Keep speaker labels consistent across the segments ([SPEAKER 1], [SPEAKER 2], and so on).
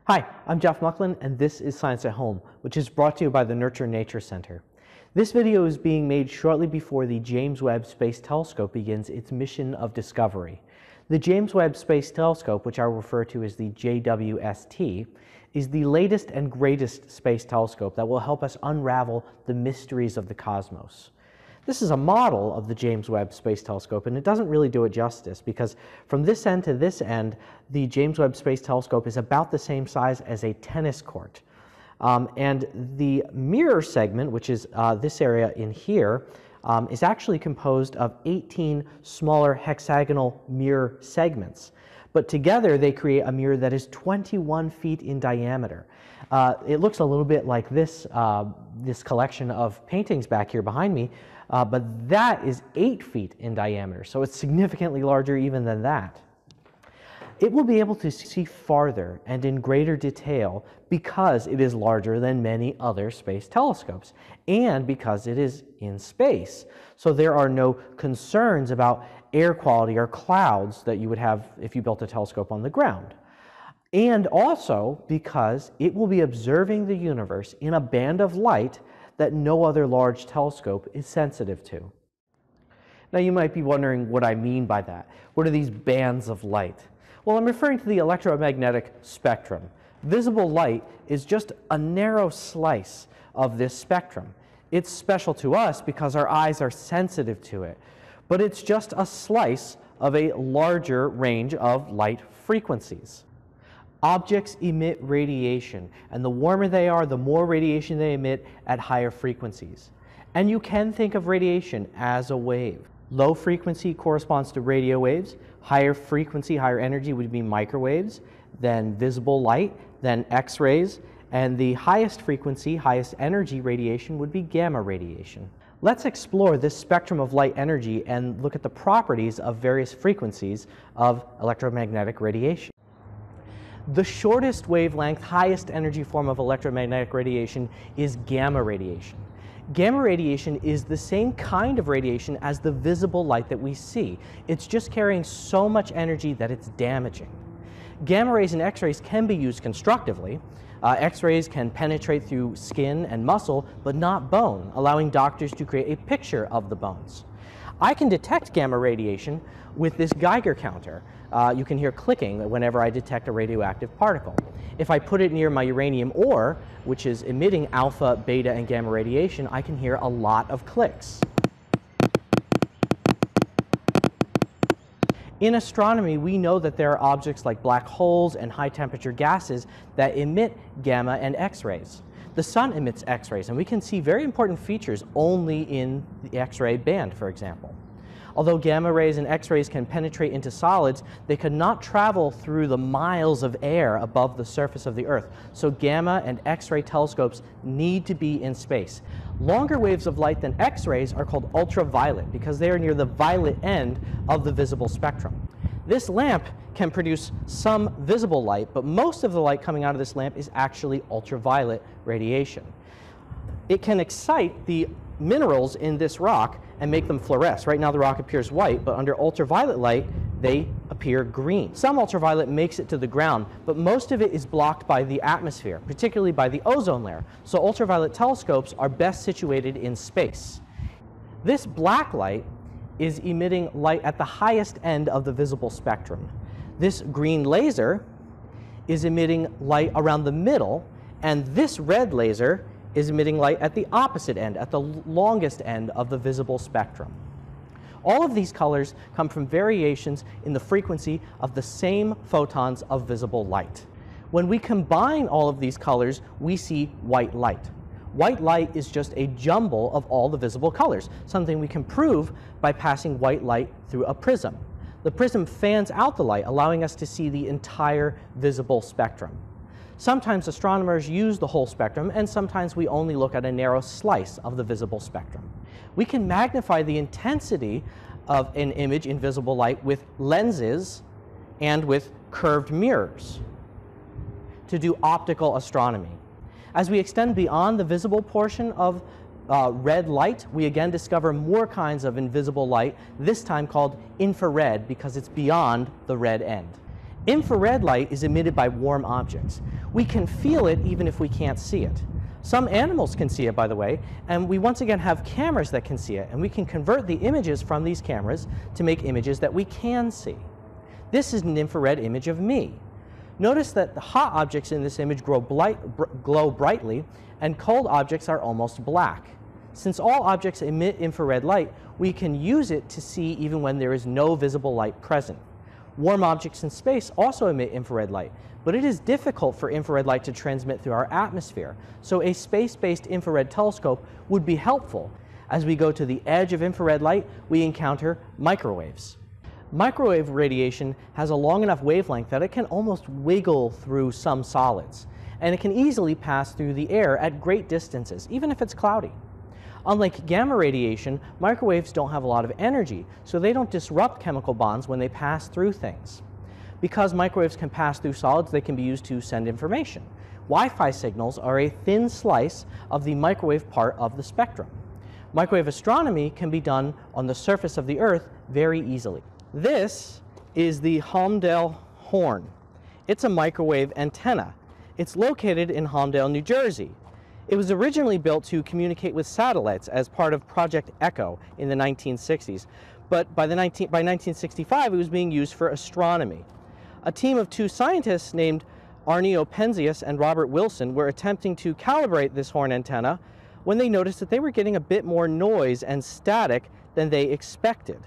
[SPEAKER 1] Hi, I'm Jeff Mucklin, and this is Science at Home, which is brought to you by the Nurture Nature Center. This video is being made shortly before the James Webb Space Telescope begins its mission of discovery. The James Webb Space Telescope, which I refer to as the JWST, is the latest and greatest space telescope that will help us unravel the mysteries of the cosmos. This is a model of the James Webb Space Telescope, and it doesn't really do it justice because from this end to this end, the James Webb Space Telescope is about the same size as a tennis court. And the mirror segment, which is this area in here, is actually composed of 18 smaller hexagonal mirror segments. But together they create a mirror that is 21 feet in diameter. It looks a little bit like this, this collection of paintings back here behind me, but that is 8 feet in diameter, so it's significantly larger even than that. It will be able to see farther and in greater detail because it is larger than many other space telescopes and because it is in space. So there are no concerns about air quality or clouds that you would have if you built a telescope on the ground. And also because it will be observing the universe in a band of light that no other large telescope is sensitive to. Now you might be wondering what I mean by that. What are these bands of light? Well, I'm referring to the electromagnetic spectrum. Visible light is just a narrow slice of this spectrum. It's special to us because our eyes are sensitive to it, but it's just a slice of a larger range of light frequencies. Objects emit radiation, and the warmer they are, the more radiation they emit at higher frequencies. And you can think of radiation as a wave. Low frequency corresponds to radio waves. Higher frequency, higher energy would be microwaves, then visible light, then X-rays, and the highest frequency, highest energy radiation would be gamma radiation. Let's explore this spectrum of light energy and look at the properties of various frequencies of electromagnetic radiation. The shortest wavelength, highest energy form of electromagnetic radiation is gamma radiation. Gamma radiation is the same kind of radiation as the visible light that we see. It's just carrying so much energy that it's damaging. Gamma rays and X-rays can be used constructively. X-rays can penetrate through skin and muscle, but not bone, allowing doctors to create a picture of the bones. I can detect gamma radiation with this Geiger counter. You can hear clicking whenever I detect a radioactive particle. If I put it near my uranium ore, which is emitting alpha, beta, and gamma radiation, I can hear a lot of clicks. In astronomy, we know that there are objects like black holes and high-temperature gases that emit gamma and X-rays. The sun emits X-rays, and we can see very important features only in the X-ray band, for example. Although gamma rays and X-rays can penetrate into solids, they could not travel through the miles of air above the surface of the Earth. So gamma and X-ray telescopes need to be in space. Longer waves of light than X-rays are called ultraviolet because they are near the violet end of the visible spectrum. This lamp can produce some visible light, but most of the light coming out of this lamp is actually ultraviolet radiation. It can excite the minerals in this rock and make them fluoresce. Right now the rock appears white, but under ultraviolet light they appear green. Some ultraviolet makes it to the ground, but most of it is blocked by the atmosphere, particularly by the ozone layer. So ultraviolet telescopes are best situated in space. This black light is emitting light at the highest end of the visible spectrum. This green laser is emitting light around the middle, and this red laser is emitting light at the opposite end, at the longest end of the visible spectrum. All of these colors come from variations in the frequency of the same photons of visible light. When we combine all of these colors, we see white light. White light is just a jumble of all the visible colors, something we can prove by passing white light through a prism. The prism fans out the light, allowing us to see the entire visible spectrum. Sometimes astronomers use the whole spectrum, and sometimes we only look at a narrow slice of the visible spectrum. We can magnify the intensity of an image in visible light with lenses and with curved mirrors to do optical astronomy. As we extend beyond the visible portion of red light, we again discover more kinds of invisible light, this time called infrared because it's beyond the red end. Infrared light is emitted by warm objects. We can feel it even if we can't see it. Some animals can see it, by the way, and we once again have cameras that can see it, and we can convert the images from these cameras to make images that we can see. This is an infrared image of me. Notice that the hot objects in this image glow brightly, and cold objects are almost black. Since all objects emit infrared light, we can use it to see even when there is no visible light present. Warm objects in space also emit infrared light, but it is difficult for infrared light to transmit through our atmosphere, so a space-based infrared telescope would be helpful. As we go to the edge of infrared light, we encounter microwaves. Microwave radiation has a long enough wavelength that it can almost wiggle through some solids, and it can easily pass through the air at great distances, even if it's cloudy. Unlike gamma radiation, microwaves don't have a lot of energy, so they don't disrupt chemical bonds when they pass through things. Because microwaves can pass through solids, they can be used to send information. Wi-Fi signals are a thin slice of the microwave part of the spectrum. Microwave astronomy can be done on the surface of the Earth very easily. This is the Holmdel Horn. It's a microwave antenna. It's located in Holmdel, New Jersey. It was originally built to communicate with satellites as part of Project Echo in the 1960s, but by 1965 it was being used for astronomy. A team of two scientists named Arnio Penzias and Robert Wilson were attempting to calibrate this horn antenna when they noticed that they were getting a bit more noise and static than they expected.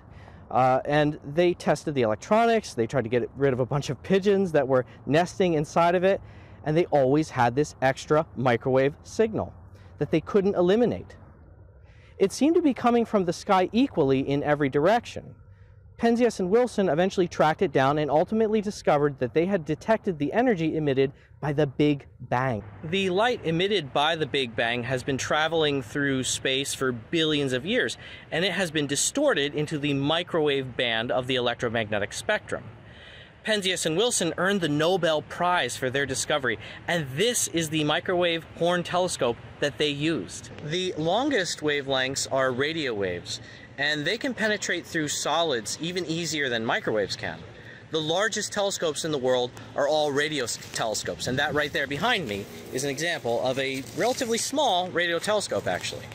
[SPEAKER 1] And they tested the electronics, they tried to get rid of a bunch of pigeons that were nesting inside of it, and they always had this extra microwave signal that they couldn't eliminate. It seemed to be coming from the sky equally in every direction. Penzias and Wilson eventually tracked it down and ultimately discovered that they had detected the energy emitted by the Big Bang. The light emitted by the Big Bang has been traveling through space for billions of years, and it has been distorted into the microwave band of the electromagnetic spectrum. Penzias and Wilson earned the Nobel Prize for their discovery, and this is the microwave horn telescope that they used. The longest wavelengths are radio waves, and they can penetrate through solids even easier than microwaves can. The largest telescopes in the world are all radio telescopes, and that right there behind me is an example of a relatively small radio telescope, actually.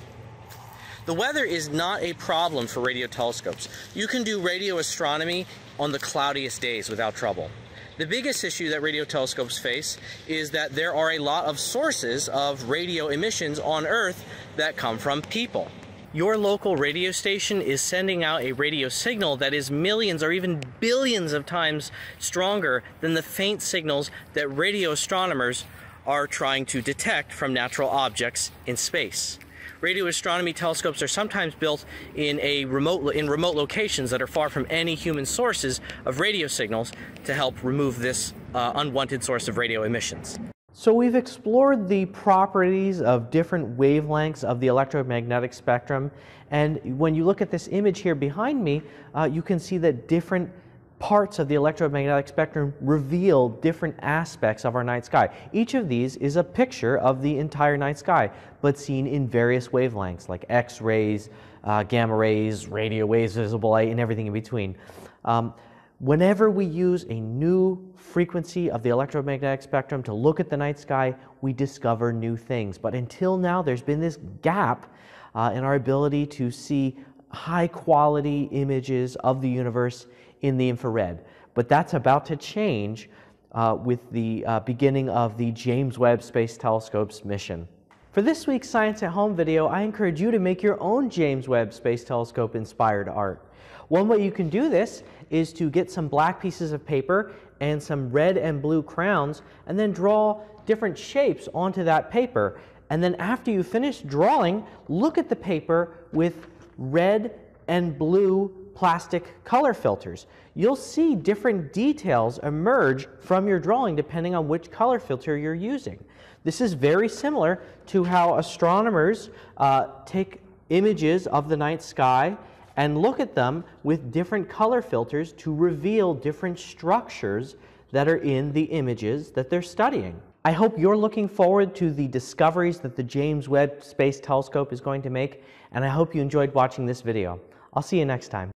[SPEAKER 1] The weather is not a problem for radio telescopes. You can do radio astronomy on the cloudiest days without trouble. The biggest issue that radio telescopes face is that there are a lot of sources of radio emissions on Earth that come from people. Your local radio station is sending out a radio signal that is millions or even billions of times stronger than the faint signals that radio astronomers are trying to detect from natural objects in space. Radio astronomy telescopes are sometimes built in remote locations that are far from any human sources of radio signals to help remove this unwanted source of radio emissions. So we've explored the properties of different wavelengths of the electromagnetic spectrum, and when you look at this image here behind me, you can see that different parts of the electromagnetic spectrum reveal different aspects of our night sky. Each of these is a picture of the entire night sky, but seen in various wavelengths like X-rays, gamma rays, radio waves, visible light, and everything in between. Whenever we use a new frequency of the electromagnetic spectrum to look at the night sky, we discover new things. But until now, there's been this gap in our ability to see high-quality images of the universe in the infrared. But that's about to change with the beginning of the James Webb Space Telescope's mission. For this week's Science at Home video, I encourage you to make your own James Webb Space Telescope inspired art. One way you can do this is to get some black pieces of paper and some red and blue crayons, and then draw different shapes onto that paper. And then after you finish drawing, look at the paper with red and blue plastic color filters. You'll see different details emerge from your drawing depending on which color filter you're using. This is very similar to how astronomers take images of the night sky and look at them with different color filters to reveal different structures that are in the images that they're studying. I hope you're looking forward to the discoveries that the James Webb Space Telescope is going to make, and I hope you enjoyed watching this video. I'll see you next time.